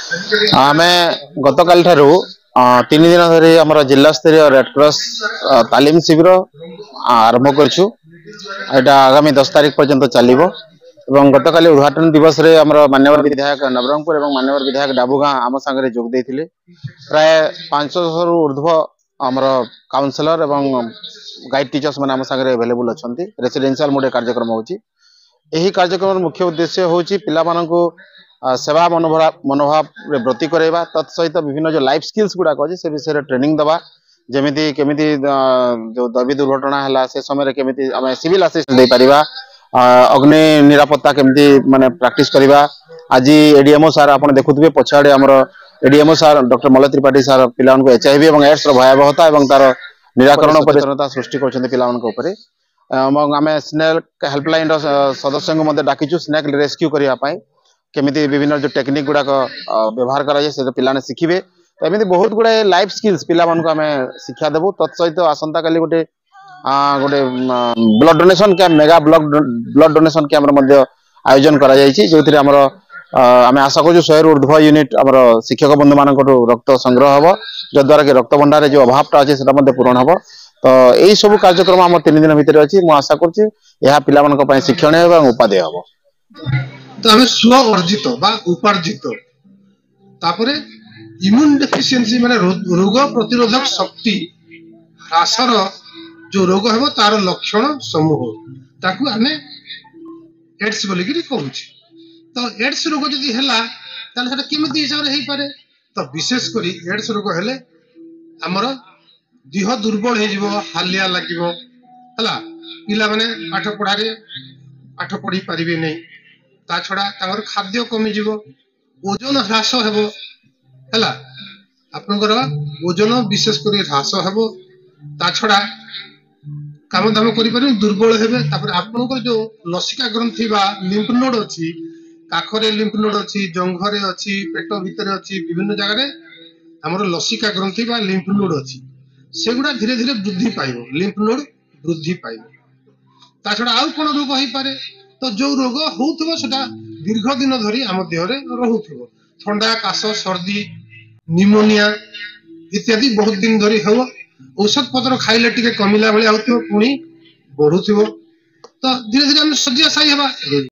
आमे गतकाल ठारू 3 दिन धरी आमर जिला स्तरीय रेड क्रॉस तालीम शिविर आरंभ करछु। एटा आगामी 10 तारीख पर्यंत चलिबो एवं गतकाली उद्घाटन दिवस रे आमर मान्यवर विधायक नवरंगपुर एवं मान्यवर विधायक डाबुगा आम संगे जोग देथिले। प्राय 500 रु ऊर्ध्व आमर काउंसलर एवं गाइड टीचर्स माने आम संगे अवेलेबल अछंती। रेसिडेंशियल मोड कार्यक्रम होची। एही कार्यक्रम मुख्य उद्देश्य होची पिला माननकु सेवा मनोभाव वृत्ति करवा तत्सहित विभिन्न जो लाइफ स्किल्स गुड़ा अच्छे से विषय ट्रेनिंग दवा जमीती केमिति जो दबी दुर्घटना है से समय केमिति आम सिविल असिस्ट दे परिबा अग्नि निरापत्ता केमिति माने प्रैक्टिस करवा। आज एडीएमओ सार आप देखुए पछाड़े आमर एडीएमओ सार डॉक्टर मलय त्रिपाठी सार पिला एचआईवी और एड्स भयावहता और तार निराकरण सचेतनता सृष्टि कर आम स्नेक हेल्पलाइन सदस्य डाकिचु स्नेक रेस्क्यू करने केमिति विभिन्न जो टेक्निक गुड़ाक व्यवहार कर पिलाने शिखिबे। तो एमती बहुत गुड़ाए लाइफ स्किल्स पिला मानक आम शिक्षा देबू। तत्सहित आसंता काली गोटे गोटे blood donation camp mega blood donation camp आयोजन करा जायछि जो थिरे हमर आम आशा करूँ 100 रु ऊर्ध्व यूनिट आमर शिक्षक बंधु मान रक्त संग्रह हम जद्वारा कि रक्त भंडार जो अभावटा अच्छे से पूरण हम। तो यही सब कार्यक्रम आम 3 दिन भितर अच्छी मुझे आशा करुँच पिला शिक्षण और उपादेय हम। तो हमें स्व अर्जित बा उपार्जित तापरे इम्यून डेफिशिएंसी माने रोग प्रतिरोधक शक्ति ह्रासर जो रोग है तार लक्षण समूह ताकू आमे एड्स बोली कि कहूँ। तो एड्स रोग जदि हैला ताले सेटा केमिति हिसाब रे हेई पारे। तो विशेष करी एड्स रोग हेले हमर देह दुर्बल हे जिवो हालिया लागिवो हला पिला माने पाठ पढ़ी पारिबे नै ता छड़ा तांगर खाद्य कमी जीवो ओजन ह्रास हेबो हला आपनकर ओजन विशेष करी ह्रास हेबो ता छड़ा काम दाम करि पारि दुर्बल हेबे। तापर आपनकर जो लसिका ग्रंथि बा लिम्फ नोड अछि काखरे लिम्फ नोड अछि जंघरे अछि पेट भितरे अछि विभिन्न जगह रे हमर लसिका ग्रंथि बा लिम्फ नोड अछि सेगुडा धीरे धीरे वृद्धि पाइबो लिम्फ नोड वृद्धि पाइबो ता छड़ा आउ कोन रोग होई पारे। तो जो रोग होउथबो सेटा दीर्घ दिन धरी आम देह रे रहुथबो ठंडा काश सर्दी निमोनिया इत्यादि बहुत दिन धरी हो औषध पत्र खाइले टिके कमिला भली आउथबो पुणी बढ़ुथबो। तो धीरे धीरे हम शଯ୍याशायी हेबा।